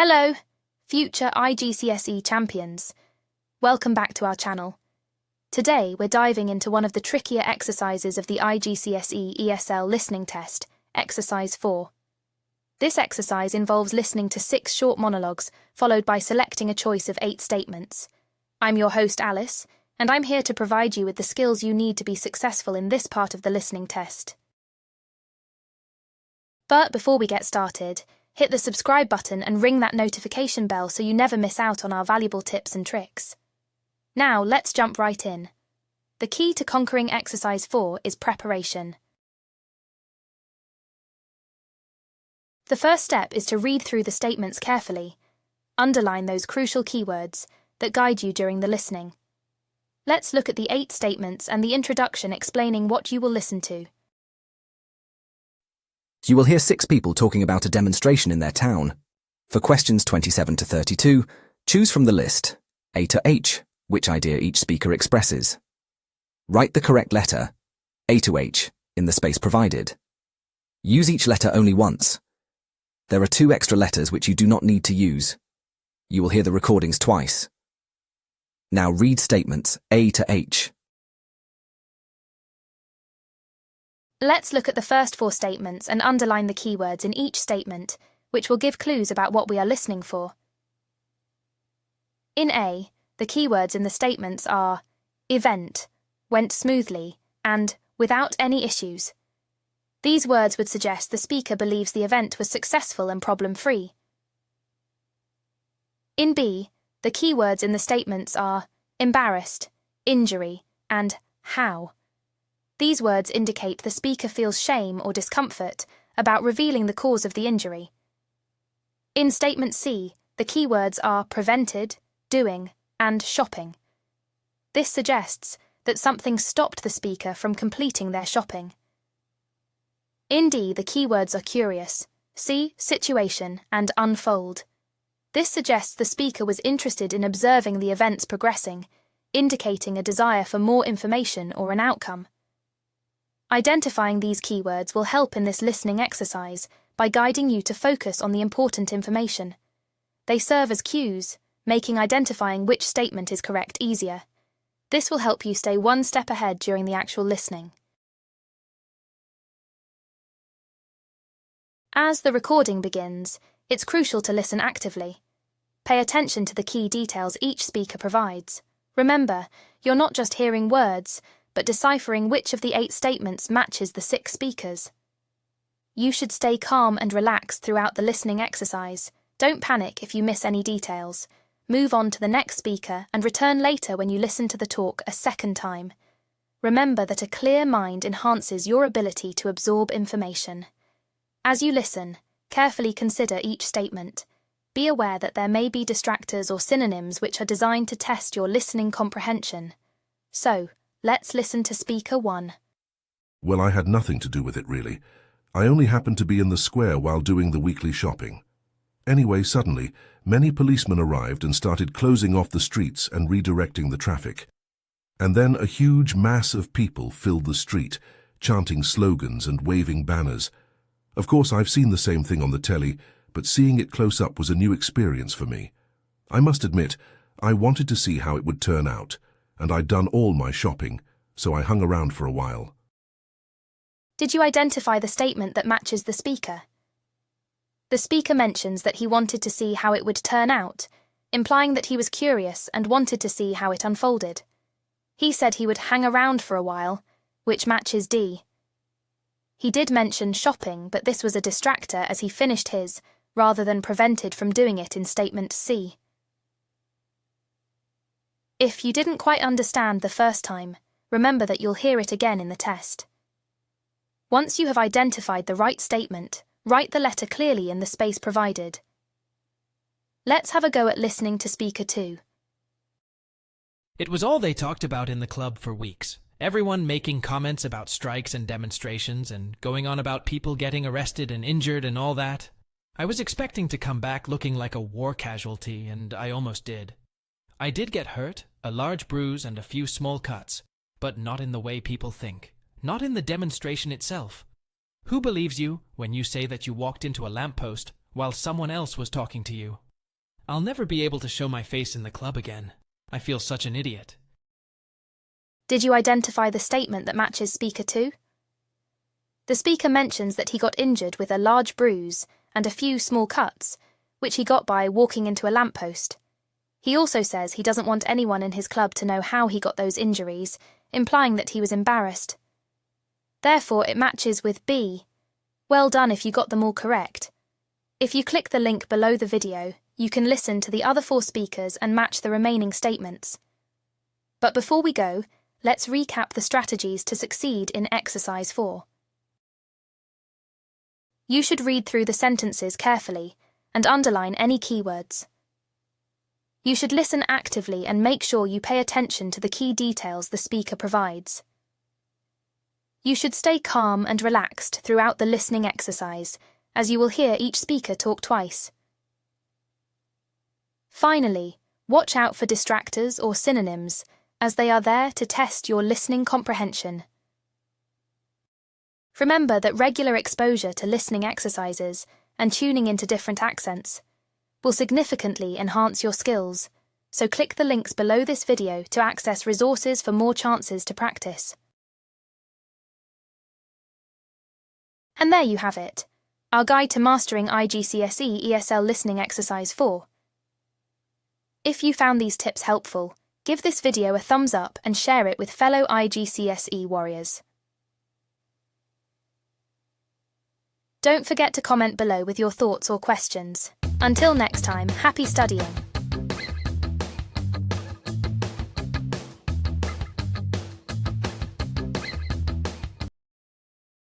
Hello, future IGCSE champions. Welcome back to our channel. Today we're diving into one of the trickier exercises of the IGCSE ESL listening test, Exercise 4. This exercise involves listening to 6 short monologues, followed by selecting a choice of 8 statements. I'm your host Alice, and I'm here to provide you with the skills you need to be successful in this part of the listening test. But before we get started, hit the subscribe button and ring that notification bell so you never miss out on our valuable tips and tricks. Now, let's jump right in. The key to conquering Exercise 4 is preparation. The first step is to read through the statements carefully. Underline those crucial keywords that guide you during the listening. Let's look at the 8 statements and the introduction explaining what you will listen to. You will hear 6 people talking about a demonstration in their town. For questions 27 to 32, choose from the list A to H, which idea each speaker expresses. Write the correct letter, A to H, in the space provided. Use each letter only once. There are 2 extra letters which you do not need to use. You will hear the recordings twice. Now read statements A to H. Let's look at the first 4 statements and underline the keywords in each statement, which will give clues about what we are listening for. In A, the keywords in the statements are event, went smoothly, and without any issues. These words would suggest the speaker believes the event was successful and problem-free. In B, the keywords in the statements are embarrassed, injury, and how. These words indicate the speaker feels shame or discomfort about revealing the cause of the injury. In statement C, the keywords are prevented, doing, and shopping. This suggests that something stopped the speaker from completing their shopping. In D, the keywords are curious, see situation, and unfold. This suggests the speaker was interested in observing the events progressing, indicating a desire for more information or an outcome. Identifying these keywords will help in this listening exercise by guiding you to focus on the important information. They serve as cues, making identifying which statement is correct easier. This will help you stay one step ahead during the actual listening. As the recording begins, it's crucial to listen actively. Pay attention to the key details each speaker provides. Remember, you're not just hearing words, but deciphering which of the 8 statements matches the 6 speakers. You should stay calm and relaxed throughout the listening exercise. Don't panic if you miss any details. Move on to the next speaker and return later when you listen to the talk a second time. Remember that a clear mind enhances your ability to absorb information. As you listen, carefully consider each statement. Be aware that there may be distractors or synonyms which are designed to test your listening comprehension. So, let's listen to Speaker 1. Well, I had nothing to do with it, really. I only happened to be in the square while doing the weekly shopping. Anyway, suddenly, many policemen arrived and started closing off the streets and redirecting the traffic. And then a huge mass of people filled the street, chanting slogans and waving banners. Of course, I've seen the same thing on the telly, but seeing it close up was a new experience for me. I must admit, I wanted to see how it would turn out, and I'd done all my shopping, so I hung around for a while. Did you identify the statement that matches the speaker? The speaker mentions that he wanted to see how it would turn out, implying that he was curious and wanted to see how it unfolded. He said he would hang around for a while, which matches D. He did mention shopping, but this was a distractor as he finished his, rather than prevented from doing it in statement C. If you didn't quite understand the first time, remember that you'll hear it again in the test. Once you have identified the right statement, write the letter clearly in the space provided. Let's have a go at listening to Speaker 2. It was all they talked about in the club for weeks. Everyone making comments about strikes and demonstrations and going on about people getting arrested and injured and all that. I was expecting to come back looking like a war casualty, and I almost did. I did get hurt, a large bruise and a few small cuts, but not in the way people think. Not in the demonstration itself. Who believes you when you say that you walked into a lamppost while someone else was talking to you? I'll never be able to show my face in the club again. I feel such an idiot. Did you identify the statement that matches Speaker 2? The speaker mentions that he got injured with a large bruise and a few small cuts, which he got by walking into a lamppost. He also says he doesn't want anyone in his club to know how he got those injuries, implying that he was embarrassed. Therefore, it matches with B. Well done if you got them all correct. If you click the link below the video, you can listen to the other 4 speakers and match the remaining statements. But before we go, let's recap the strategies to succeed in Exercise 4. You should read through the sentences carefully and underline any keywords. You should listen actively and make sure you pay attention to the key details the speaker provides. You should stay calm and relaxed throughout the listening exercise, as you will hear each speaker talk twice. Finally, watch out for distractors or synonyms, as they are there to test your listening comprehension. Remember that regular exposure to listening exercises and tuning into different accents will significantly enhance your skills, so click the links below this video to access resources for more chances to practice. And there you have it, our guide to mastering IGCSE ESL Listening Exercise 4. If you found these tips helpful, give this video a thumbs up and share it with fellow IGCSE warriors. Don't forget to comment below with your thoughts or questions. Until next time, happy studying!